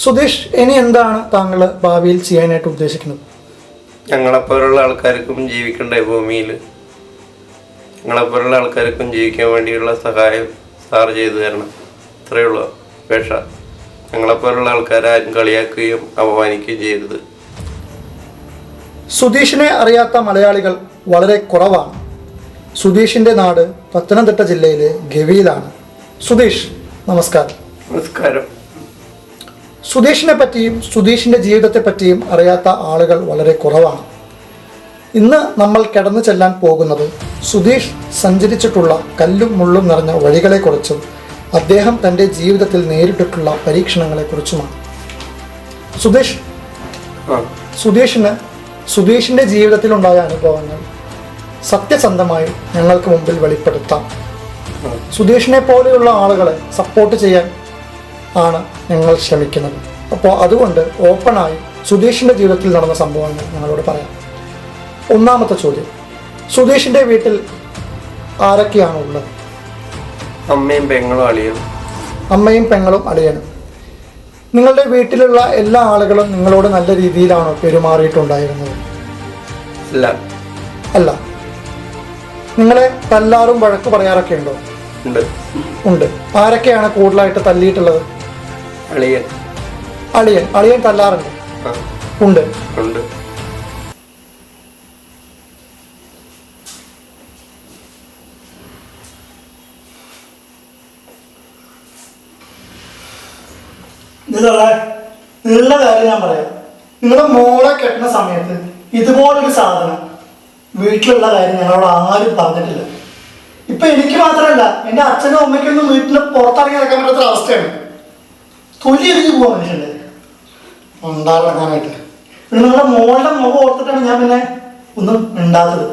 സുധീഷ്, ഇനി എന്താണ് താങ്കൾ ഭാവിയിൽ ചെയ്യാനായിട്ട് ഉദ്ദേശിക്കുന്നത്? ഞങ്ങളെപ്പോലുള്ള ആൾക്കാർക്കും ജീവിക്കണ്ടേ ഭൂമിയിൽ? ഞങ്ങളെപ്പോലുള്ള ആൾക്കാർക്കും ജീവിക്കാൻ വേണ്ടിയുള്ള സഹായം സാർ ചെയ്തു തരണം. ഇത്രയേ ഉള്ളൂ അപേക്ഷ. ഞങ്ങളെപ്പോലുള്ള ആൾക്കാരും കളിയാക്കുകയും അപമാനിക്കുകയും ചെയ്തത്. സുധീഷിനെ അറിയാത്ത മലയാളികൾ വളരെ കുറവാണ്. സുധീഷിൻ്റെ നാട് പത്തനംതിട്ട ജില്ലയിലെ ഗവിയിലാണ്. സുധീഷ്, നമസ്കാരം. നമസ്കാരം. സുധീഷിനെ പറ്റിയും സുധീഷിൻ്റെ ജീവിതത്തെ പറ്റിയും അറിയാത്ത ആളുകൾ വളരെ കുറവാണ്. ഇന്ന് നമ്മൾ കടന്നു ചെല്ലാൻ പോകുന്നത് സുധീഷ് സഞ്ചരിച്ചിട്ടുള്ള കല്ലും മുള്ളും നിറഞ്ഞ വഴികളെക്കുറിച്ചും അദ്ദേഹം തൻ്റെ ജീവിതത്തിൽ നേരിട്ടിട്ടുള്ള പരീക്ഷണങ്ങളെക്കുറിച്ചുമാണ്. സുധീഷിൻ്റെ ജീവിതത്തിലുണ്ടായ അനുഭവങ്ങൾ സത്യസന്ധമായി ഞങ്ങൾക്ക് മുമ്പിൽ വെളിപ്പെടുത്താം. സുധീഷിനെ പോലെയുള്ള ആളുകളെ സപ്പോർട്ട് ചെയ്യാൻ ആണ് ഞങ്ങൾ ശ്രമിക്കുന്നത്. അപ്പോൾ അതുകൊണ്ട് ഓപ്പണായി സുധീഷിൻ്റെ ജീവിതത്തിൽ നടന്ന സംഭവങ്ങൾ ഞങ്ങളോട് പറയാം. ഒന്നാമത്തെ ചോദ്യം, സുധീഷിൻ്റെ വീട്ടിൽ ആരൊക്കെയാണ് ഉള്ളത്? അമ്മയും പെങ്ങളും അളിയനും. അമ്മയും പെങ്ങളും അളിയനും. നിങ്ങളുടെ വീട്ടിലുള്ള എല്ലാ ആളുകളും നിങ്ങളോട് നല്ല രീതിയിലാണോ പെരുമാറിയിട്ടുണ്ടായിരുന്നത്? അല്ല. നിങ്ങളെ തല്ലാറും വഴക്ക് പറയാറൊക്കെ ഉണ്ടോ? ഉണ്ട്. ആരൊക്കെയാണ് കൂടുതലായിട്ട് തല്ലിയിട്ടുള്ളത്? അളിയൻ തല്ലാറുണ്ട്? ഉണ്ട്. ഉള്ള കാര്യം ഞാൻ പറയാം. നിങ്ങളുടെ മോളെ കെട്ടുന്ന സമയത്ത് ഇതുപോലൊരു സാധനം വീട്ടിലുള്ള കാര്യം ഞങ്ങളോട് ആരും പറഞ്ഞിട്ടില്ല. ഇപ്പൊ എനിക്ക് മാത്രമല്ല, എൻ്റെ അച്ഛനും അമ്മയ്ക്കൊന്നും വീട്ടിൽ പുറത്തിറങ്ങി നടക്കാൻ പറ്റാത്ത അവസ്ഥയാണ്. തൊലി എരിഞ്ഞു പോവാ മനുഷ്യൻ്റെ ഉണ്ടാകാനായിട്ട്. നിങ്ങളുടെ മോളുടെ മുഖം ഓർത്തിട്ടാണ് ഞാൻ പിന്നെ ഒന്നും ഉണ്ടാത്തത്.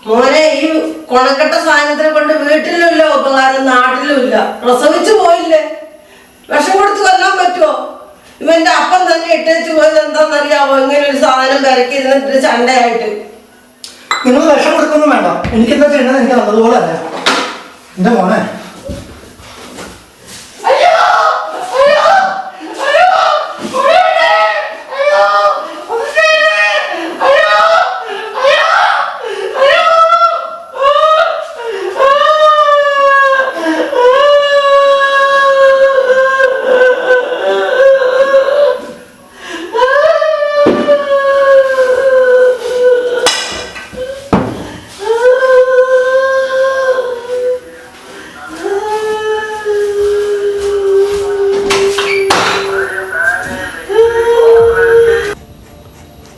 മോനെ, ഈ കൊണക്കെട്ട സാധനത്തിനെ കൊണ്ട് വീട്ടിലുമില്ല ഉപകാരം, നാട്ടിലുമില്ല. പ്രസവിച്ചു പോയില്ലേ? വിഷം കൊടുത്ത് കൊല്ലാൻ പറ്റുമോ? ഇവന്റെ അപ്പം തന്നെ ഇട്ടേച്ച് പോയത് എന്താണെന്നറിയാവോ? ഇങ്ങനെ ഒരു സാധനം പെരക്കി ഇരുന്നിട്ട് ചണ്ടയായിട്ട്. നിങ്ങൾ വിഷം കൊടുക്കൊന്നും വേണ്ട. എനിക്കെന്താ ചെയ്യണത് എനിക്ക് നല്ലതുപോലെ അല്ല. എന്റെ മോനെ,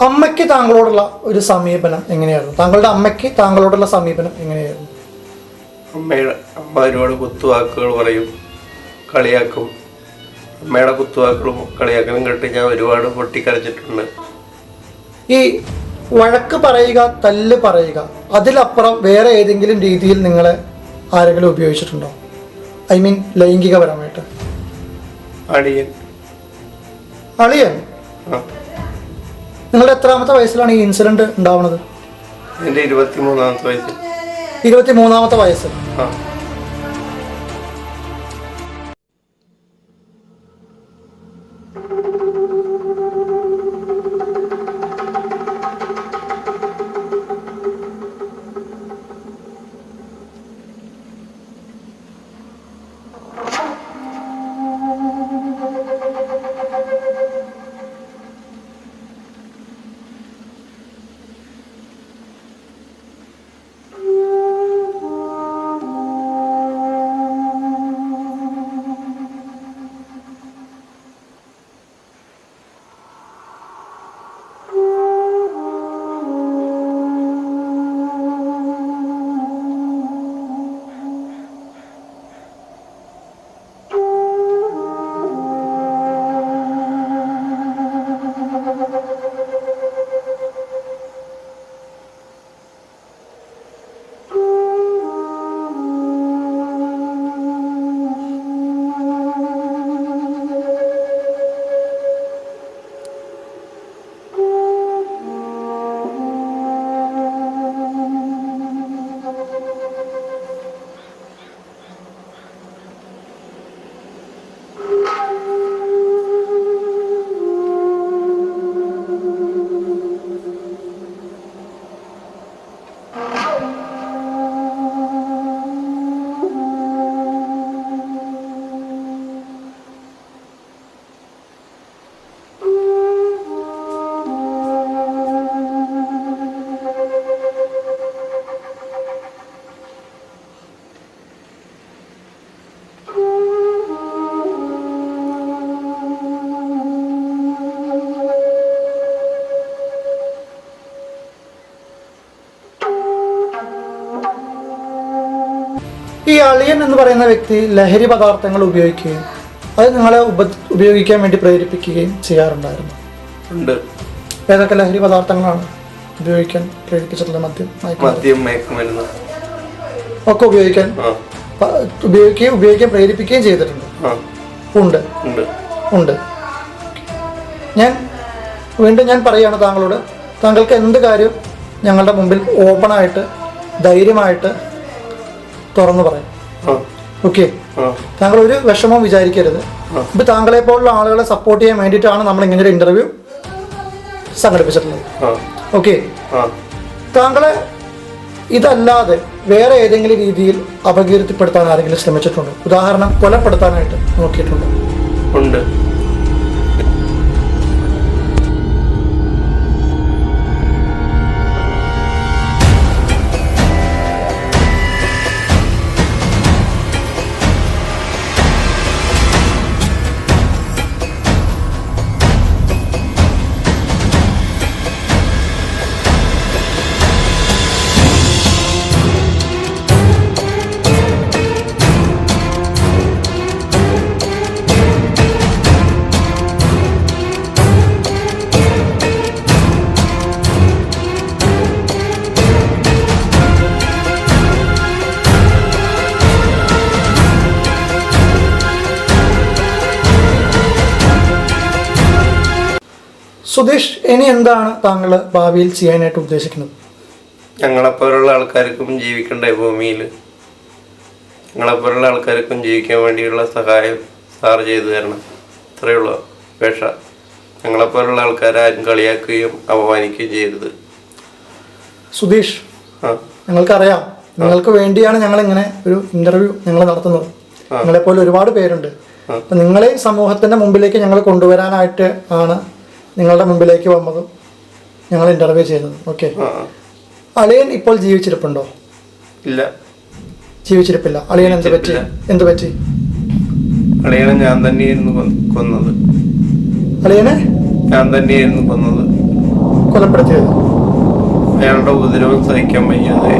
അമ്മയ്ക്ക് താങ്കളോടുള്ള ഒരു സമീപനം എങ്ങനെയായിരുന്നു? താങ്കളുടെ അമ്മയ്ക്ക് താങ്കളോടുള്ള സമീപനം എങ്ങനെയായിരുന്നു? അമ്മ ഒരുപാട് കുത്തുവാക്കുകൾ പറയും, കളിയാക്കും. അമ്മയുടെ കുത്തുവാക്കുകളും കളിയാക്കലും കേട്ട് ഞാൻ ഒരുപാട് പൊട്ടിക്കരച്ചിട്ടുണ്ട്. ഈ വഴക്ക് പറയുക, തല്ല് പറയുക, അതിലപ്പുറം വേറെ ഏതെങ്കിലും രീതിയിൽ നിങ്ങളെ ആരെങ്കിലും ഉപയോഗിച്ചിട്ടുണ്ടോ? I mean ലൈംഗികപരമായിട്ട്? അളിയൻ? നിങ്ങളുടെ എത്രാമത്തെ വയസ്സിലാണ് ഈ ഇൻസിഡന്റ് ഉണ്ടാവുന്നത്? എൻ്റെ 23-ാമത്തെ വയസ്സിൽ. 23-ാമത്തെ വയസ്സിൽ? ഈ അളിയൻ എന്ന് പറയുന്ന വ്യക്തി ലഹരി പദാർത്ഥങ്ങൾ ഉപയോഗിക്കുകയും അത് നിങ്ങളെ ഉപയോഗിക്കാൻ വേണ്ടി പ്രേരിപ്പിക്കുകയും ചെയ്യാറുണ്ടായിരുന്നു. ഉണ്ട്. ഏതൊക്കെ ലഹരി പദാർത്ഥങ്ങളാണ് ഉപയോഗിക്കാൻ പ്രേരിപ്പിച്ചിട്ടുള്ളത്? മദ്യം, മയക്കുമരുന്ന് ഒക്കെ ഉപയോഗിക്കാൻ പ്രേരിപ്പിക്കുകയും ചെയ്തിട്ടുണ്ട്. ഉണ്ട് ഉണ്ട്. ഞാൻ പറയുകയാണ് താങ്കളോട്, താങ്കൾക്ക് എന്ത് കാര്യം ഞങ്ങളുടെ മുമ്പിൽ ഓപ്പണായിട്ട് ധൈര്യമായിട്ട് തുറന്നു പറയാം. ഓക്കെ, താങ്കൾ ഒരു വിഷമവും വിചാരിക്കരുത്. ഇപ്പൊ താങ്കളെ പോലുള്ള ആളുകളെ സപ്പോർട്ട് ചെയ്യാൻ വേണ്ടിയിട്ടാണ് നമ്മൾ ഇങ്ങനെ ഒരു ഇന്റർവ്യൂ സംഘടിപ്പിച്ചിട്ടുള്ളത്. ഓക്കെ, താങ്കളെ ഇതല്ലാതെ വേറെ ഏതെങ്കിലും രീതിയിൽ അപകീർത്തിപ്പെടുത്താൻ ആരെങ്കിലും ശ്രമിച്ചിട്ടുണ്ടോ? ഉദാഹരണം, കൊലപ്പെടുത്താനായിട്ട് നോക്കിയിട്ടുണ്ടോ? ഉണ്ട്. സുധീഷ്, ഇനി എന്താണ് താങ്കൾ ഭാവിയിൽ ചെയ്യാനായിട്ട് ഉദ്ദേശിക്കുന്നത്? ഞങ്ങളെപ്പോലുള്ള ആൾക്കാർക്കും ജീവിക്കണ്ടേ ഭൂമിയിൽ? ഞങ്ങളെപ്പോലുള്ള ആൾക്കാർക്കും ജീവിക്കാൻ വേണ്ടിയുള്ള സഹായം സാർ ചെയ്തു തരണം. ഇത്രയേ ഉള്ളൂ അപേക്ഷ. ഞങ്ങളെപ്പോലുള്ള ആൾക്കാരെ ആരും കളിയാക്കുകയും അപമാനിക്കുകയും ചെയ്യരുത്. സുധീഷ്, ഞങ്ങൾക്കറിയാം നിങ്ങൾക്ക് വേണ്ടിയാണ് ഞങ്ങൾ ഇങ്ങനെ ഒരു ഇന്റർവ്യൂ ഞങ്ങൾ നടത്തുന്നത്. നിങ്ങളെപ്പോലെ ഒരുപാട് പേരുണ്ട്. അപ്പം നിങ്ങളെ സമൂഹത്തിന്റെ മുമ്പിലേക്ക് ഞങ്ങൾ കൊണ്ടുവരാനായിട്ട് ആണ് നിങ്ങളുടെ മുമ്പിലേക്ക് വന്നതും ഞങ്ങൾ ഇന്റർവ്യൂ ചെയ്യുന്നത്. ഓക്കെ, അളിയൻ ഇപ്പോൾ ജീവിച്ചിരിപ്പുണ്ടോ? ഇല്ല, ജീവിച്ചിരിപ്പില്ല. അളിയൻ എന്ത് പറ്റി? അളിയനെ ഞാൻ തന്നെയായിരുന്നു കൊന്നത്. അളിയനെ ഞാൻ തന്നെയായിരുന്നു കൊന്നത്. കൊലപ്പെടുത്തിയത്? അയാളുടെ ഉപദ്രവം സഹിക്കാൻ വയ്യാതെ